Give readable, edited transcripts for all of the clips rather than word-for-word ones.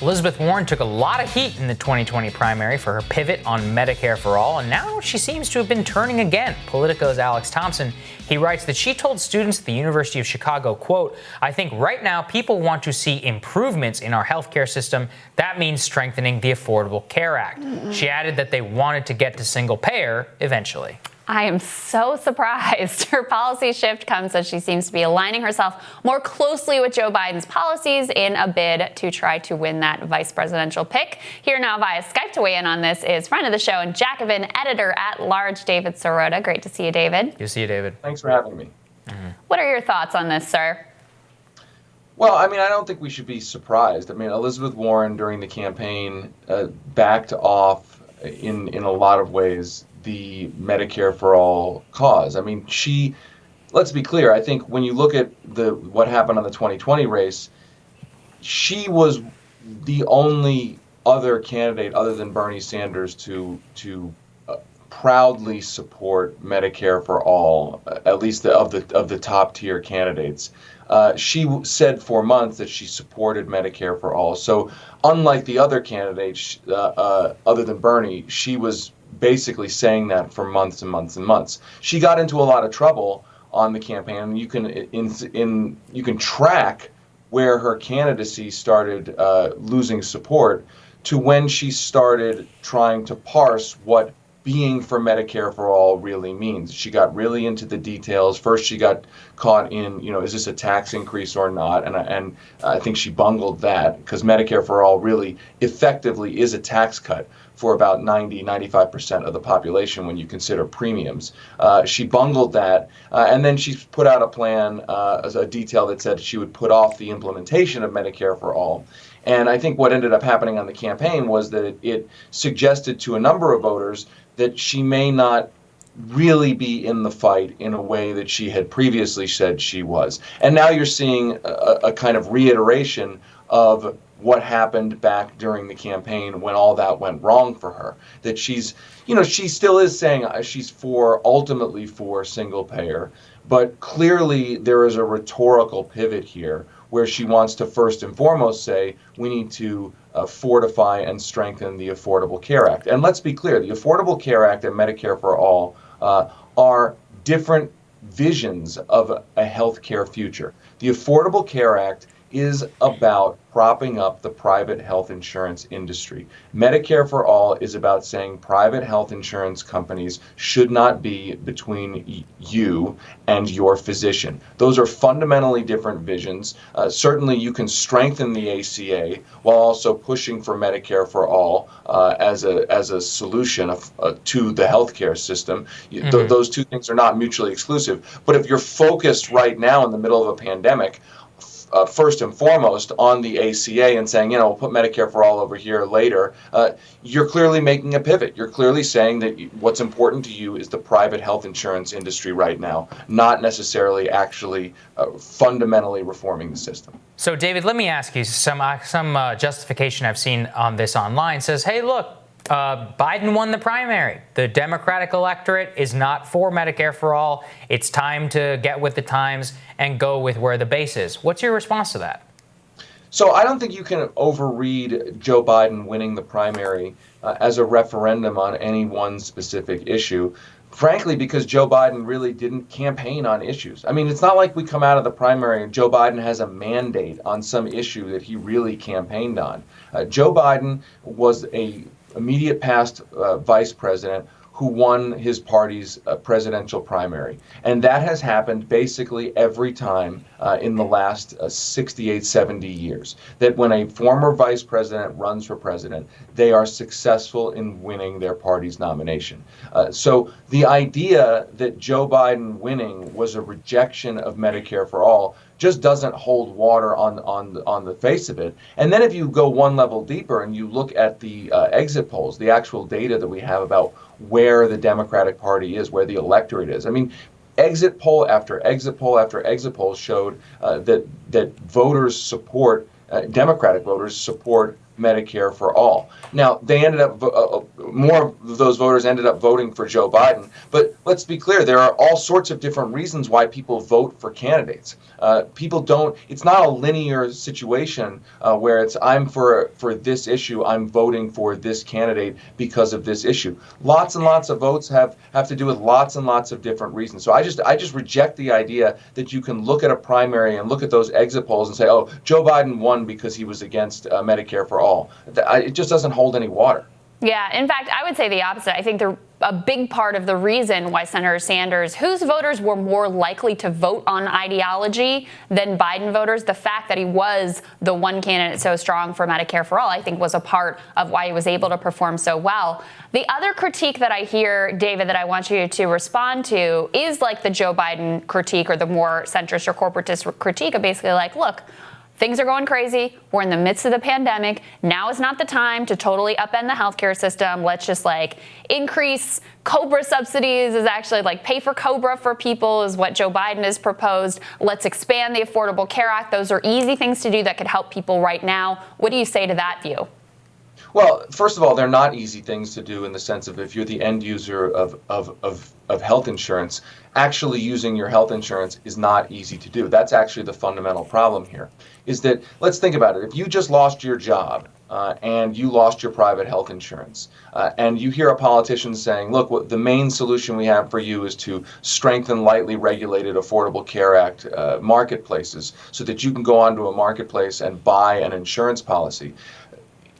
Elizabeth Warren took a lot of heat in the 2020 primary for her pivot on Medicare for All, and now she seems to have been turning again. Politico's Alex Thompson, he writes that she told students at the University of Chicago, quote, "I think right now people want to see improvements in our healthcare system. That means strengthening the Affordable Care Act." She added that they wanted to get to single payer eventually. I am so surprised. Her policy shift comes as she seems to be aligning herself more closely with Joe Biden's policies in a bid to try to win that vice presidential pick. Here now via Skype to weigh in on this is friend of the show and Jacobin editor-at-large, David Sirota. Great to see you, David. Good to see you, David. Thanks for having me. What are your thoughts on this, sir? Well, I mean, I don't think we should be surprised. I mean, Elizabeth Warren during the campaign backed off in a lot of ways the Medicare for All cause. I mean, let's be clear, I think when you look at what happened on the 2020 race, she was the only other candidate other than Bernie Sanders to proudly support Medicare for All, at least of the top tier candidates. She said for months that she supported Medicare for All. So unlike the other candidates, other than Bernie, she was basically saying that for months and months and months. She got into a lot of trouble on the campaign, and you can track where her candidacy started losing support to when she started trying to parse what being for Medicare for All really means. She got really into the details. First, she got caught in, is this a tax increase or not? And I think she bungled that because Medicare for All really effectively is a tax cut for about 95% of the population when you consider premiums. She bungled that, and then she put out a plan, a detail that said she would put off the implementation of Medicare for All. And I think what ended up happening on the campaign was that it suggested to a number of voters that she may not really be in the fight in a way that she had previously said she was. And now you're seeing a kind of reiteration of what happened back during the campaign when all that went wrong for her. That she still is saying she's ultimately for single payer, but clearly there is a rhetorical pivot here where she wants to first and foremost say we need to fortify and strengthen the Affordable Care Act. And let's be clear, the Affordable Care Act and Medicare for All are different visions of a health care future. The Affordable Care Act is about propping up the private health insurance industry. Medicare for All is about saying private health insurance companies should not be between you and your physician. Those are fundamentally different visions. Certainly you can strengthen the ACA while also pushing for Medicare for All as a solution to the healthcare system. Those two things are not mutually exclusive. But if you're focused right now in the middle of a pandemic, first and foremost on the ACA and saying, we'll put Medicare for All over here later, you're clearly making a pivot. You're clearly saying that what's important to you is the private health insurance industry right now, not necessarily actually fundamentally reforming the system. So, David, let me ask you, some justification I've seen on this online says, hey, look, Biden won the primary. The Democratic electorate is not for Medicare for All. It's time to get with the times and go with where the base is. What's your response to that? So I don't think you can overread Joe Biden winning the primary as a referendum on any one specific issue, frankly, because Joe Biden really didn't campaign on issues. I mean, it's not like we come out of the primary and Joe Biden has a mandate on some issue that he really campaigned on. Joe Biden was a immediate past vice president who won his party's presidential primary. And that has happened basically every time in the last 68, 70 years. That when a former vice president runs for president, they are successful in winning their party's nomination. So the idea that Joe Biden winning was a rejection of Medicare for All just doesn't hold water on the face of it. And then if you go one level deeper and you look at the exit polls, the actual data that we have about where the Democratic Party is, where the electorate is. I mean, exit poll after exit poll after exit poll showed that voters support, Democratic voters support Medicare for All. Now, they ended up more of those voters ended up voting for Joe Biden. But let's be clear, there are all sorts of different reasons why people vote for candidates. People don't, it's not a linear situation where it's I'm for this issue, I'm voting for this candidate because of this issue. Lots and lots of votes have to do with lots and lots of different reasons. So I just reject the idea that you can look at a primary and look at those exit polls and say, oh, Joe Biden won because he was against Medicare for all. It just doesn't hold any water. Yeah, in fact, I would say the opposite. I think a big part of the reason why Senator Sanders, whose voters were more likely to vote on ideology than Biden voters, the fact that he was the one candidate so strong for Medicare for all, I think was a part of why he was able to perform so well. The other critique that I hear, David, that I want you to respond to is like the Joe Biden critique or the more centrist or corporatist critique of basically like, look, things are going crazy. We're in the midst of the pandemic. Now is not the time to totally upend the healthcare system. Let's just increase COBRA subsidies, is actually pay for COBRA for people is what Joe Biden has proposed. Let's expand the Affordable Care Act. Those are easy things to do that could help people right now. What do you say to that view? Well, first of all, they're not easy things to do in the sense of if you're the end user of health insurance, actually using your health insurance is not easy to do. That's actually the fundamental problem here, is that, let's think about it. If you just lost your job and you lost your private health insurance and you hear a politician saying, look, the main solution we have for you is to strengthen lightly regulated Affordable Care Act marketplaces so that you can go onto a marketplace and buy an insurance policy.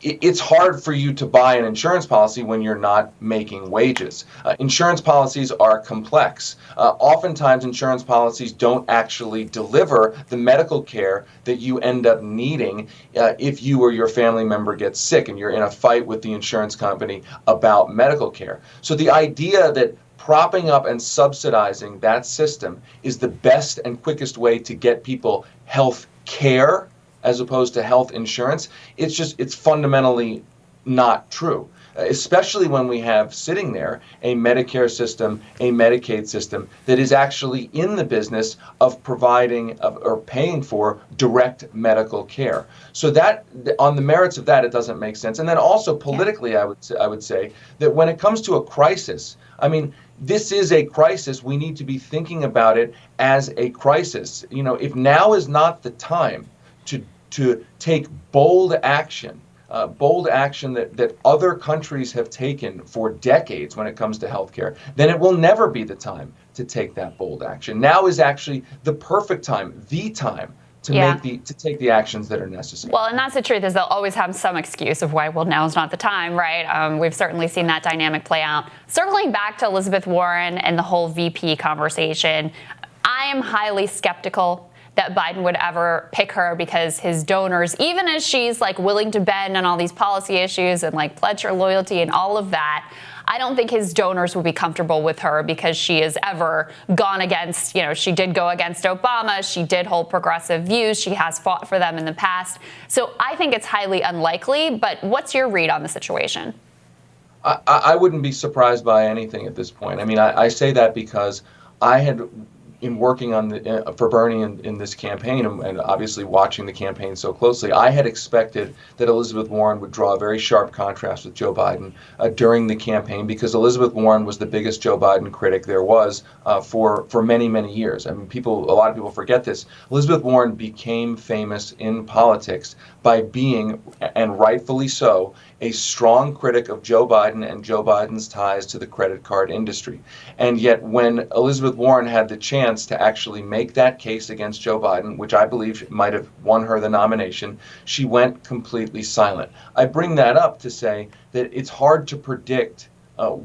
It's hard for you to buy an insurance policy when you're not making wages. Insurance policies are complex. Oftentimes, insurance policies don't actually deliver the medical care that you end up needing if you or your family member gets sick and you're in a fight with the insurance company about medical care. So the idea that propping up and subsidizing that system is the best and quickest way to get people health care as opposed to health insurance, it's fundamentally not true, especially when we have sitting there a Medicare system, a Medicaid system that is actually in the business of providing or paying for direct medical care. So that on the merits of that, it doesn't make sense. And then also politically, I would say that when it comes to a crisis, this is a crisis. We need to be thinking about it as a crisis. If now is not the time to take bold action that other countries have taken for decades when it comes to healthcare, then it will never be the time to take that bold action. Now is actually the perfect time, the time to take the actions that are necessary. Well, and that's the truth, is they'll always have some excuse of why, now is not the time, right? We've certainly seen that dynamic play out. Circling back to Elizabeth Warren and the whole VP conversation, I am highly skeptical that Biden would ever pick her because his donors, even as she's willing to bend on all these policy issues and pledge her loyalty and all of that, I don't think his donors would be comfortable with her because she has ever gone against, she did go against Obama. She did hold progressive views. She has fought for them in the past. So I think it's highly unlikely. But what's your read on the situation? I wouldn't be surprised by anything at this point. I say that because I had, in working on for Bernie in this campaign and obviously watching the campaign so closely, I had expected that Elizabeth Warren would draw a very sharp contrast with Joe Biden during the campaign because Elizabeth Warren was the biggest Joe Biden critic there was for many, many years. A lot of people forget this. Elizabeth Warren became famous in politics by being, and rightfully so, a strong critic of Joe Biden and Joe Biden's ties to the credit card industry. And yet when Elizabeth Warren had the chance to actually make that case against Joe Biden, which I believe might have won her the nomination, she went completely silent. I bring that up to say that it's hard to predict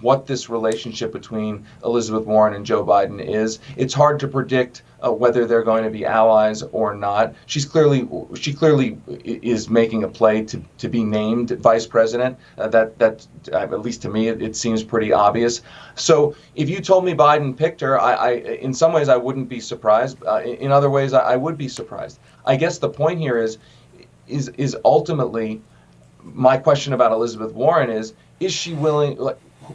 what this relationship between Elizabeth Warren and Joe Biden is. It's hard to predict whether they're going to be allies or not. She clearly is making a play to be named vice president. That at least to me it seems pretty obvious. So if you told me Biden picked her, I in some ways I wouldn't be surprised. In other ways I would be surprised. I guess the point here is ultimately my question about Elizabeth Warren is she willing?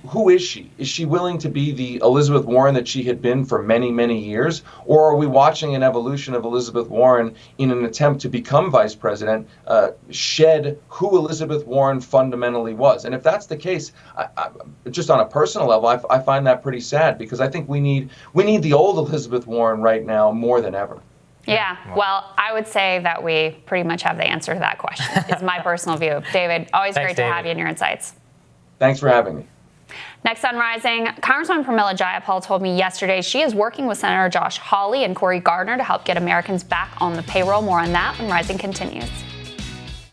who is she? Is she willing to be the Elizabeth Warren that she had been for many, many years? Or are we watching an evolution of Elizabeth Warren in an attempt to become vice president, shed who Elizabeth Warren fundamentally was? And if that's the case, just on a personal level, I find that pretty sad, because I think we need the old Elizabeth Warren right now more than ever. Yeah, well, I would say that we pretty much have the answer to that question. It's my personal view. David, always Thanks, great to David. have you and your insights. Thanks for having me. Next on Rising, Congresswoman Pramila Jayapal told me yesterday she is working with Senator Josh Hawley and Cory Gardner to help get Americans back on the payroll. More on that when Rising continues.